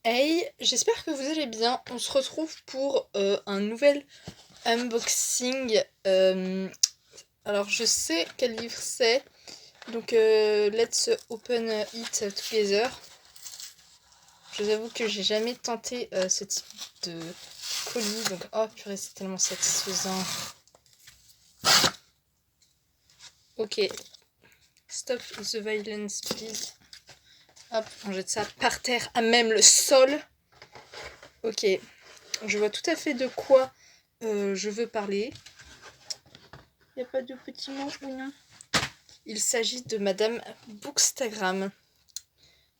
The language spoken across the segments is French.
Hey, j'espère que vous allez bien. On se retrouve pour un nouvel unboxing. Alors, je sais quel livre c'est. Donc, let's open it together. Je vous avoue que j'ai jamais tenté ce type de colis. Donc, oh purée, c'est tellement satisfaisant. Ok. Stop the violence, please. Hop, on jette ça par terre, à même le sol. Ok. Je vois tout à fait de quoi je veux parler. Il n'y a pas de petits mots, rien. Il s'agit de Madame Bookstagram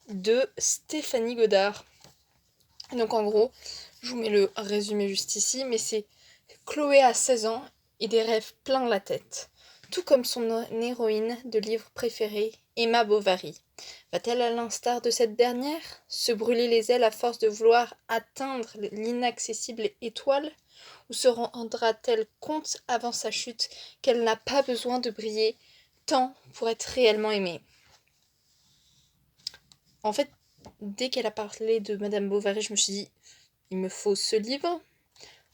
de Stéphanie Godard. Donc en gros, je vous mets le résumé juste ici, mais c'est Chloé a 16 ans et des rêves plein la tête. Tout comme son héroïne de livre préférée, Emma Bovary. Va-t-elle, à l'instar de cette dernière, se brûler les ailes à force de vouloir atteindre l'inaccessible étoile? Ou se rendra-t-elle compte avant sa chute qu'elle n'a pas besoin de briller tant pour être réellement aimée? En fait, dès qu'elle a parlé de Madame Bovary, je me suis dit, il me faut ce livre.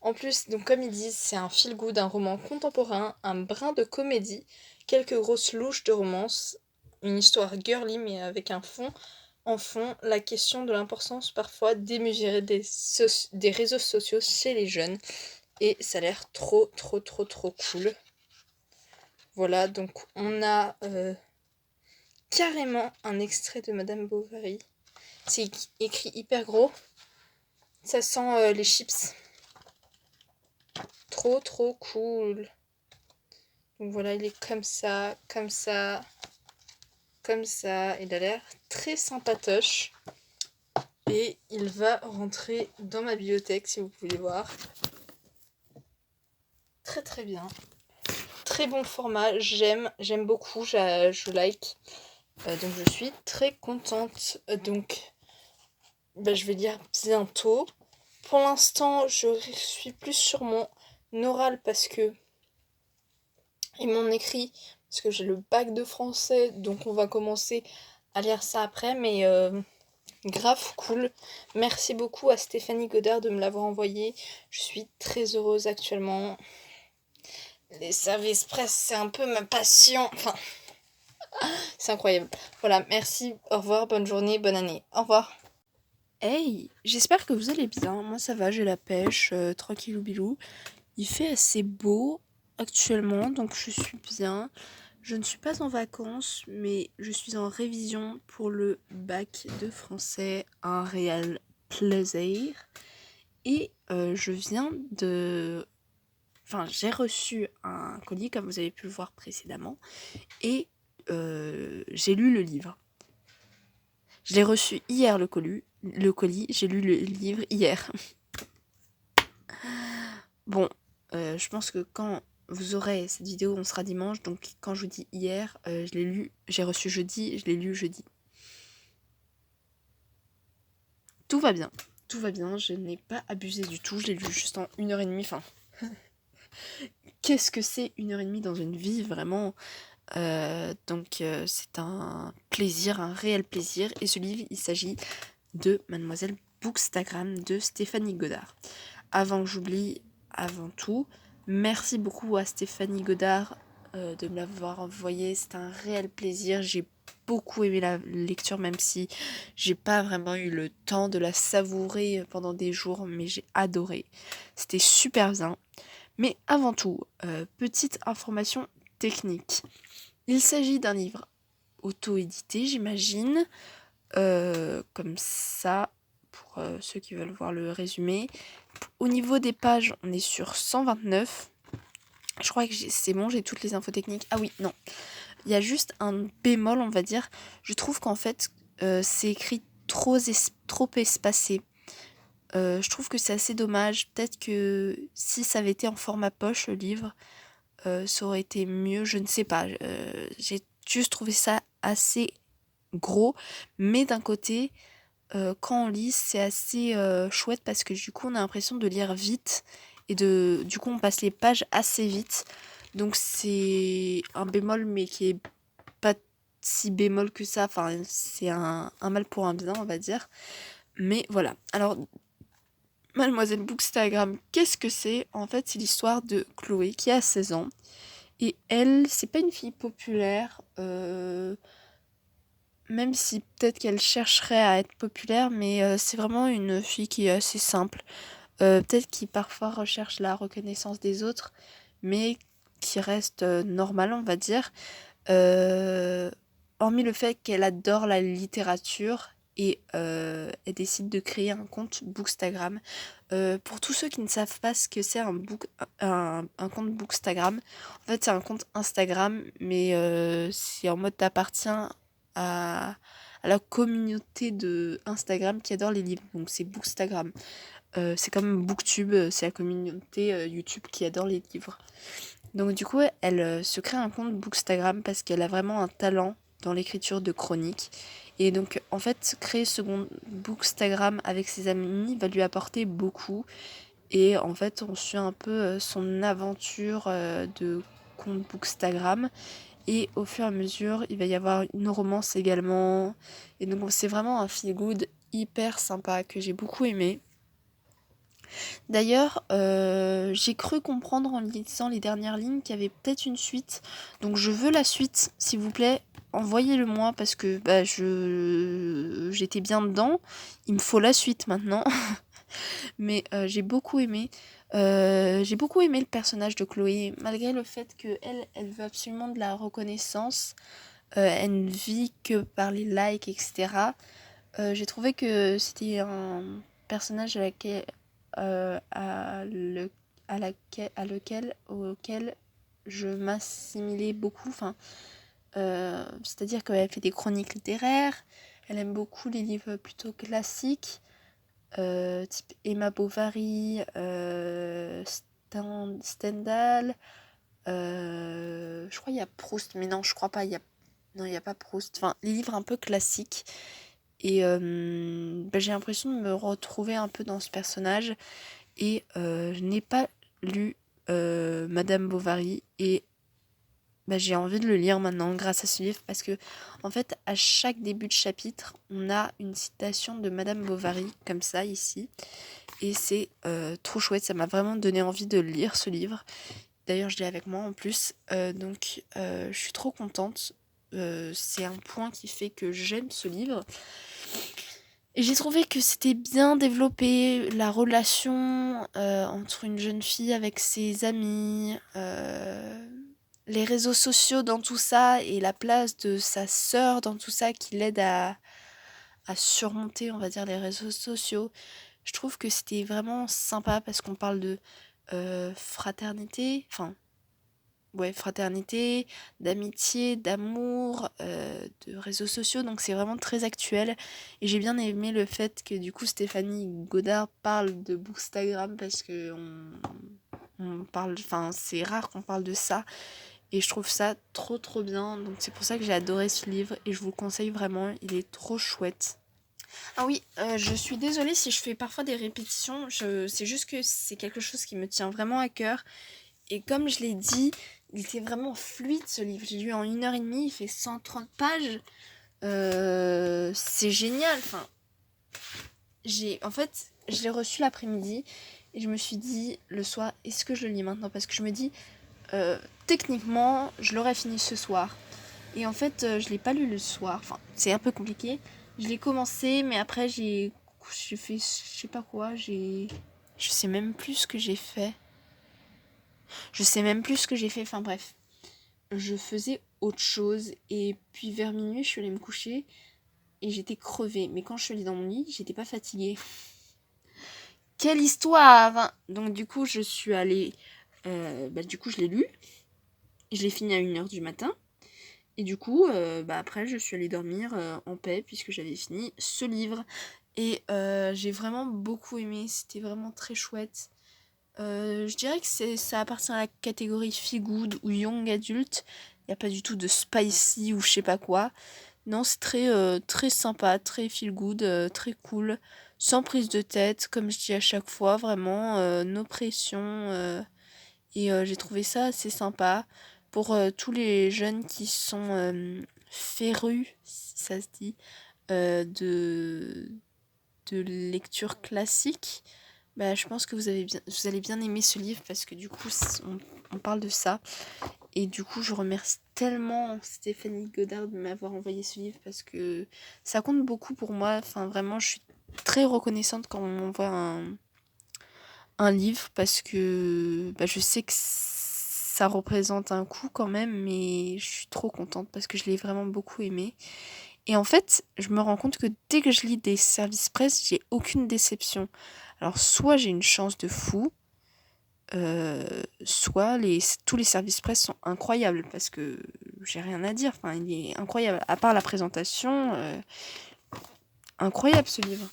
En plus, donc comme ils disent, c'est un feel-good, un roman contemporain, un brin de comédie, quelques grosses louches de romance, une histoire girly mais avec un fond, en fond, la question de l'importance parfois démesurée des réseaux sociaux chez les jeunes. Et ça a l'air trop cool. Voilà, donc on a carrément un extrait de Madame Bovary. C'est écrit hyper gros. Ça sent les chips. Trop cool. Donc voilà, il est comme ça. Il a l'air très sympatoche. Et il va rentrer dans ma bibliothèque, si vous voulez voir. Très bien. Très bon format, j'aime beaucoup, je like. Donc je suis très contente. Donc je vais lire bientôt. Pour l'instant, je suis plus sur mon oral parce que ils m'ont écrit, parce que j'ai le bac de français, donc on va commencer à lire ça après, mais grave cool. Merci beaucoup à Stéphanie Godard de me l'avoir envoyé. Je suis très heureuse actuellement. Les services presse, c'est un peu ma passion. Enfin, c'est incroyable. Voilà, merci, au revoir, bonne journée, bonne année. Au revoir. Hey, j'espère que vous allez bien. Moi ça va, j'ai la pêche, tranquillou bilou. Il fait assez beau actuellement, donc je suis bien. Je ne suis pas en vacances, mais je suis en révision pour le bac de français, un réel plaisir. Et je viens de... Enfin, j'ai reçu un colis, comme vous avez pu le voir précédemment, et j'ai lu le livre. Je l'ai reçu hier, le colis, j'ai lu le livre hier. Bon, je pense que quand vous aurez cette vidéo, on sera dimanche, donc quand je vous dis hier, je l'ai lu, j'ai reçu jeudi, je l'ai lu jeudi. Tout va bien, je n'ai pas abusé du tout, je l'ai lu juste en 1h30, enfin... Qu'est-ce que c'est 1h30 dans une vie, vraiment? Donc c'est un plaisir, un réel plaisir, et ce livre, il s'agit de Mademoiselle Bookstagram de Stéphanie Godard. Avant que j'oublie, avant tout, merci beaucoup à Stéphanie Godard de me l'avoir envoyé. C'est un réel plaisir. J'ai beaucoup aimé la lecture, même si j'ai pas vraiment eu le temps de la savourer pendant des jours, mais j'ai adoré. C'était super bien. Mais avant tout, petite information technique. Il s'agit d'un livre auto-édité, j'imagine, comme ça, pour ceux qui veulent voir le résumé. Au niveau des pages, on est sur 129. Je crois que c'est bon, j'ai toutes les infos techniques. Ah oui, non. Il y a juste un bémol, on va dire. Je trouve qu'en fait, c'est écrit trop espacé. Je trouve que c'est assez dommage. Peut-être que si ça avait été en format poche, le livre, ça aurait été mieux. Je ne sais pas. J'ai juste trouvé ça assez gros. Mais d'un côté, quand on lit, c'est assez chouette parce que du coup, on a l'impression de lire vite et du coup, on passe les pages assez vite. Donc, c'est un bémol, mais qui est pas si bémol que ça. Enfin, c'est un mal pour un bien, on va dire. Mais voilà. Alors, Mademoiselle Bookstagram, qu'est-ce que c'est? En fait, c'est l'histoire de Chloé qui a 16 ans. Et elle, c'est pas une fille populaire, même si peut-être qu'elle chercherait à être populaire, mais c'est vraiment une fille qui est assez simple. Peut-être qui parfois recherche la reconnaissance des autres, mais qui reste normale, on va dire. Euh, Hormis le fait qu'elle adore la littérature et elle décide de créer un compte Bookstagram. Pour tous ceux qui ne savent pas ce que c'est un compte Bookstagram, en fait c'est un compte Instagram, mais c'est en mode t'appartiens à, à la communauté de Instagram qui adore les livres. Donc c'est Bookstagram. C'est comme Booktube, c'est la communauté YouTube qui adore les livres. Donc du coup, elle se crée un compte Bookstagram parce qu'elle a vraiment un talent dans l'écriture de chroniques. Et donc en fait, créer ce compte Bookstagram avec ses amis va lui apporter beaucoup. Et en fait, on suit un peu son aventure de compte Bookstagram. Et au fur et à mesure, il va y avoir une romance également. Et donc c'est vraiment un feel good hyper sympa que j'ai beaucoup aimé. D'ailleurs, j'ai cru comprendre en lisant les dernières lignes qu'il y avait peut-être une suite. Donc je veux la suite, s'il vous plaît. Envoyez-le moi parce que bah, j'étais bien dedans. Il me faut la suite maintenant. Mais j'ai beaucoup aimé. J'ai beaucoup aimé le personnage de Chloé, malgré le fait qu'elle veut absolument de la reconnaissance. Elle ne vit que par les likes, etc. J'ai trouvé que c'était un personnage auquel je m'assimilais beaucoup. Enfin, c'est-à-dire qu'elle fait des chroniques littéraires, elle aime beaucoup les livres plutôt classiques, type Emma Bovary, Stendhal. Je crois qu'il y a Proust, mais non, je crois pas. Non, il y a pas Proust. Enfin, les livres un peu classiques. Et bah, j'ai l'impression de me retrouver un peu dans ce personnage. Et je n'ai pas lu Madame Bovary. Et bah, j'ai envie de le lire maintenant grâce à ce livre. Parce que, en fait, à chaque début de chapitre, on a une citation de Madame Bovary, comme ça, ici. Et c'est trop chouette. Ça m'a vraiment donné envie de lire ce livre. D'ailleurs, je l'ai avec moi en plus. Donc, je suis trop contente. C'est un point qui fait que j'aime ce livre. Et j'ai trouvé que c'était bien développé, la relation entre une jeune fille avec ses amis, les réseaux sociaux dans tout ça et la place de sa sœur dans tout ça qui l'aide à surmonter, on va dire, les réseaux sociaux. Je trouve que c'était vraiment sympa parce qu'on parle de fraternité, enfin ouais, fraternité, d'amitié, d'amour, de réseaux sociaux, donc c'est vraiment très actuel. Et j'ai bien aimé le fait que du coup Stéphanie Godard parle de Bookstagram parce que on parle, enfin c'est rare qu'on parle de ça. Et je trouve ça trop trop bien, donc c'est pour ça que j'ai adoré ce livre et je vous le conseille vraiment, il est trop chouette. Ah oui, je suis désolée si je fais parfois des répétitions, c'est juste que c'est quelque chose qui me tient vraiment à cœur. Et comme je l'ai dit, il était vraiment fluide ce livre. J'ai lu en 1 heure et demie, il fait 130 pages. C'est génial. Enfin, en fait, je l'ai reçu l'après-midi et je me suis dit le soir, est-ce que je le lis maintenant? Parce que je me dis, techniquement, je l'aurais fini ce soir. Et en fait, je l'ai pas lu le soir. Enfin, c'est un peu compliqué. Je l'ai commencé, mais après j'ai fait, je sais pas quoi. Je sais même plus ce que j'ai fait. Je sais même plus ce que j'ai fait. Enfin bref. Je faisais autre chose et puis vers minuit je suis allée me coucher et j'étais crevée, mais quand je suis allée dans mon lit j'étais pas fatiguée. Quelle histoire! Donc du coup je suis allée, du coup je l'ai lu, je l'ai fini à 1 heure du matin et du coup après je suis allée dormir en paix puisque j'avais fini ce livre et j'ai vraiment beaucoup aimé, c'était vraiment très chouette. Je dirais que ça appartient à la catégorie feel good ou young adult. Il n'y a pas du tout de spicy ou je sais pas quoi. Non, c'est très sympa, très feel good, très cool. Sans prise de tête, comme je dis à chaque fois, vraiment, no pression. Et j'ai trouvé ça assez sympa. Pour tous les jeunes qui sont férus, si ça se dit, de de lecture classique, bah, je pense que vous allez bien aimer ce livre parce que du coup, on parle de ça. Et du coup, je remercie tellement Stéphanie Godard de m'avoir envoyé ce livre parce que ça compte beaucoup pour moi. Enfin, vraiment, je suis très reconnaissante quand on m'envoie un livre parce que bah, je sais que ça représente un coût quand même, mais je suis trop contente parce que je l'ai vraiment beaucoup aimé. Et en fait, je me rends compte que dès que je lis des services presse, j'ai aucune déception. Alors, soit j'ai une chance de fou, soit tous les services presse sont incroyables parce que j'ai rien à dire. Enfin, il est incroyable. À part la présentation, incroyable ce livre.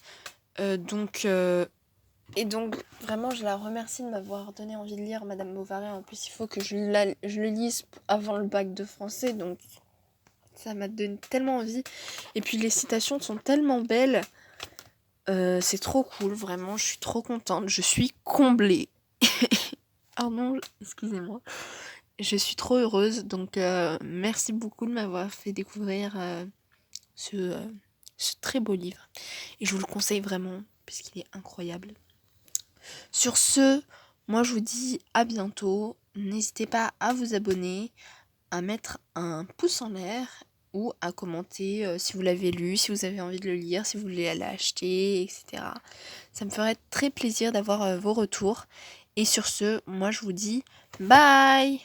Et donc, vraiment, je la remercie de m'avoir donné envie de lire Madame Bovary. En plus, il faut que je le lise avant le bac de français, donc ça m'a donné tellement envie. Et puis, les citations sont tellement belles. C'est trop cool, vraiment, je suis trop contente. Je suis comblée. Pardon, excusez-moi. Je suis trop heureuse, donc merci beaucoup de m'avoir fait découvrir ce très beau livre. Et je vous le conseille vraiment, puisqu'il est incroyable. Sur ce, moi je vous dis à bientôt. N'hésitez pas à vous abonner, à mettre un pouce en l'air ou à commenter si vous l'avez lu, si vous avez envie de le lire, si vous voulez l'acheter, etc. Ça me ferait très plaisir d'avoir vos retours. Et sur ce, moi je vous dis bye!